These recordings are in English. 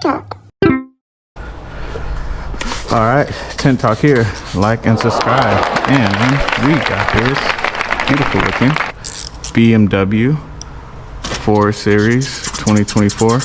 Talk. All right, Tint Talk here. Like and subscribe. And we got this beautiful looking BMW 4 Series 2024.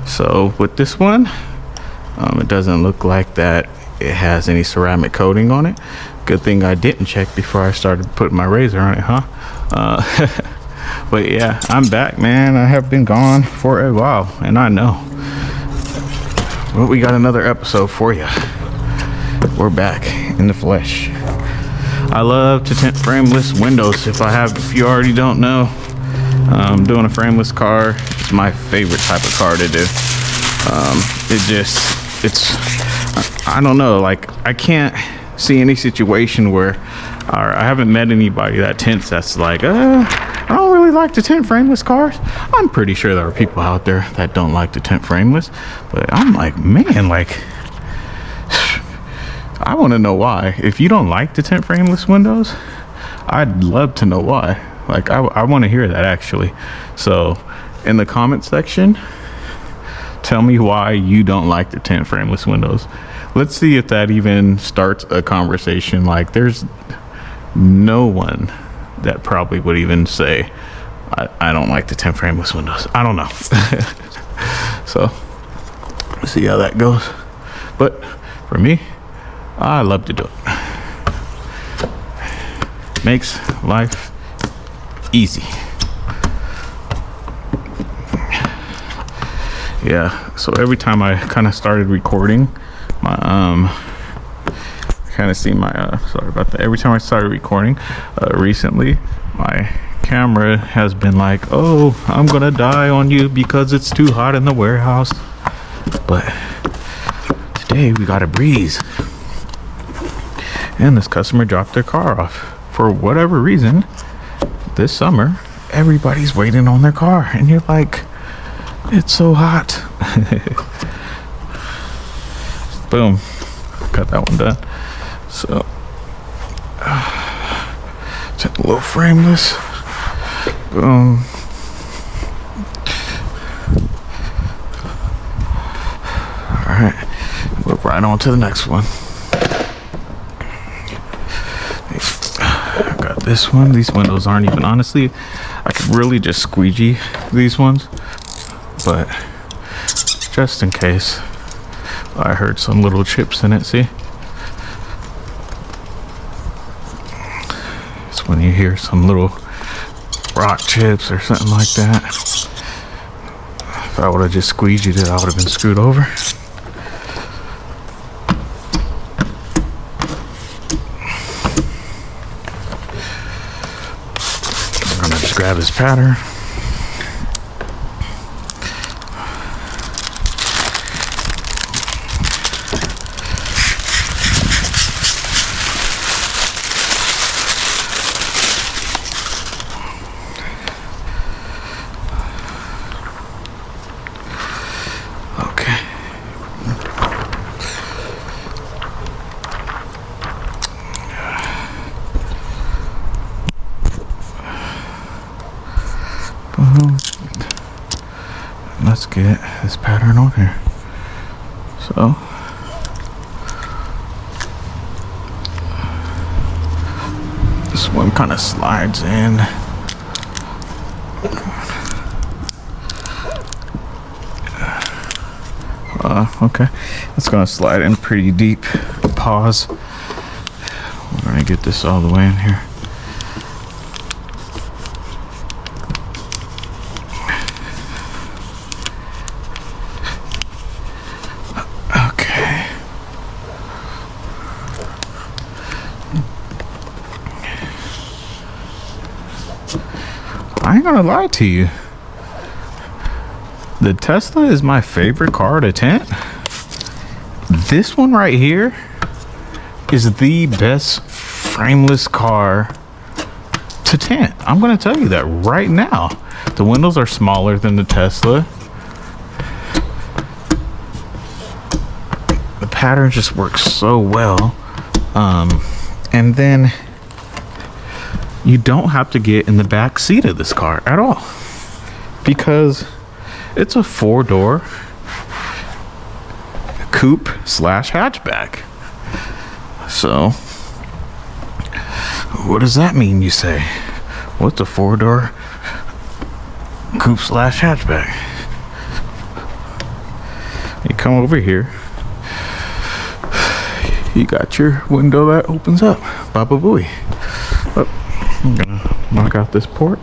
So with this one, it doesn't look like that it has any ceramic coating on it. Good thing I didn't check before I started putting my razor on it, huh? But yeah, I'm back, man. I have been gone for a while, and I know. Well, we got another episode for you. We're back in the flesh. I love to tint frameless windows. If you already don't know, doing a frameless car is my favorite type of car to do. I don't know, like I can't see any situation where, or I haven't met anybody that tints that's like, I don't really like to tint frameless cars. I'm pretty sure there are people out there that don't like to tint frameless, but I'm like, man, like, I want to know why. If you don't like to tint frameless windows, I'd love to know why. Like, I want to hear that actually. So in the comment section, tell me why you don't like to tint frameless windows. Let's see if that even starts a conversation. Like, there's no one that probably would even say, I don't like to tint frameless windows. I don't know. So let's see how that goes. But for me, I love to do it. Makes life easy. Yeah, so every time I kind of started recording my sorry about that. Every time I started recording recently, my camera has been like, oh, I'm gonna die on you because it's too hot in the warehouse. But today we got a breeze, and this customer dropped their car off. For whatever reason, this summer everybody's waiting on their car, and you're like, it's so hot. Boom, got that one done. So tint a little frameless. Boom. All right, move right on to the next one. I got this one. These windows aren't even, honestly, I could really just squeegee these ones, but just in case. I heard some little chips in it, see? It's when you hear some little rock chips or something like that. If I would have just squeegeed it, I would have been screwed over. I'm gonna just grab his pattern. Let's get this pattern on here. So this one kind of slides in. Okay, it's gonna slide in pretty deep. Pause. We're gonna get this all the way in here. I ain't gonna lie to you. The Tesla is my favorite car to tint. This one right here is the best frameless car to tint. I'm gonna tell you that right now. The windows are smaller than the Tesla. The pattern just works so well. And then you don't have to get in the back seat of this car at all, because It's a 4-door coupe slash hatchback. So what does that mean, you say? What's a 4-door coupe slash hatchback? You come over here, you got your window that opens up. Baba booey. Oh, I'm gonna knock out this port.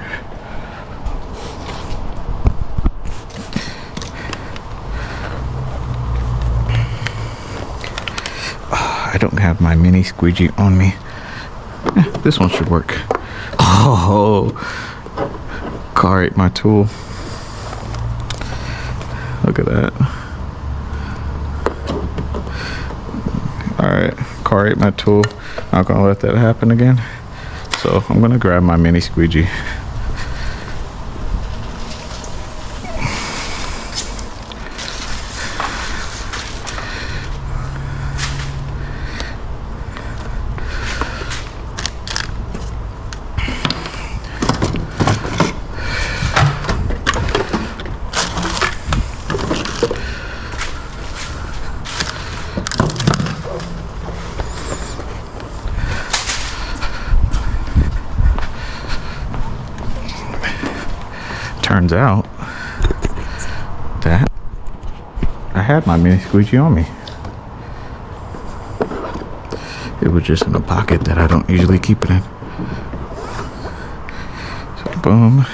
I don't have my mini squeegee on me. This one should work. Oh, car ate my tool. Look at that. Alright, car ate my tool. Not gonna let that happen again. So I'm gonna grab my mini squeegee. Turns out that I had my mini squeegee on me. It was just in a pocket that I don't usually keep it in. So boom.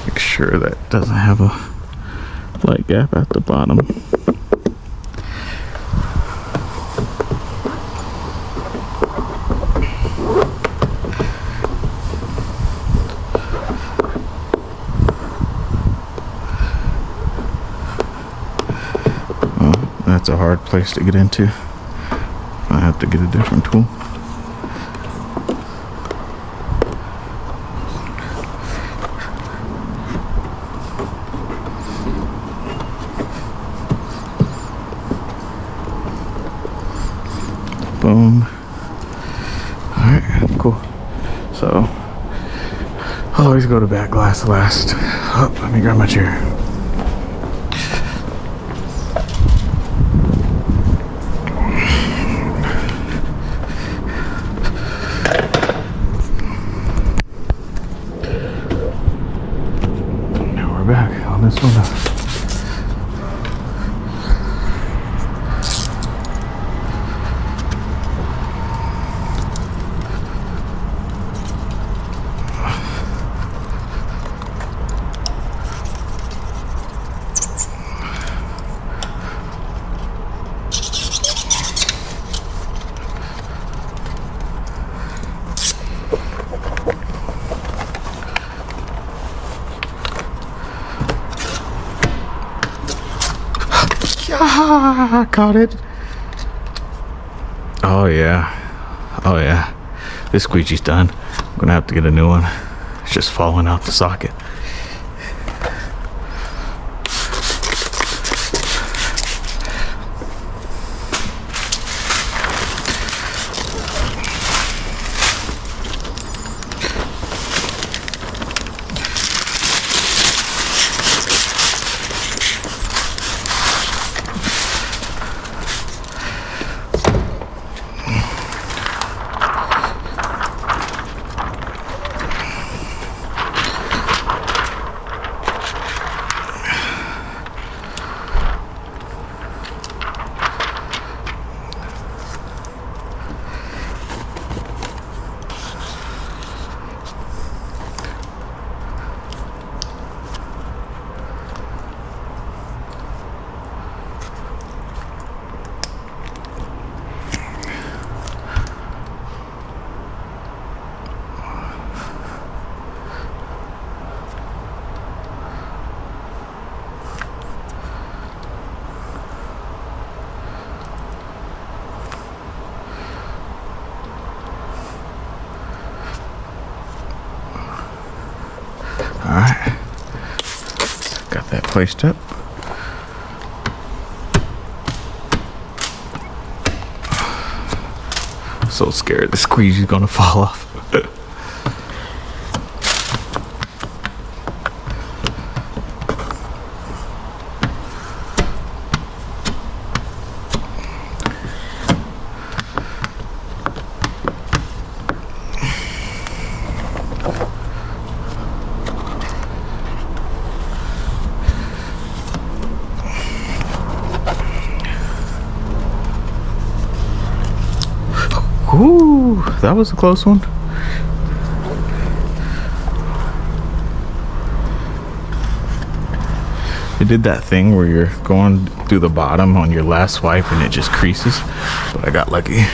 Make sure that doesn't have a light gap at the bottom. Well, that's a hard place to get into. I have to get a different tool. Boom. Alright, cool. So, I'll always go to back glass last. Oh, let me grab my chair. Now we're back on this window. Ah, caught it. Oh yeah. Oh yeah. This squeegee's done. I'm gonna have to get a new one. It's just falling out the socket. Alright. Got that placed up. So scared the squeegee is gonna fall off. Ooh, that was a close one. It did that thing where you're going through the bottom on your last swipe and it just creases, but I got lucky.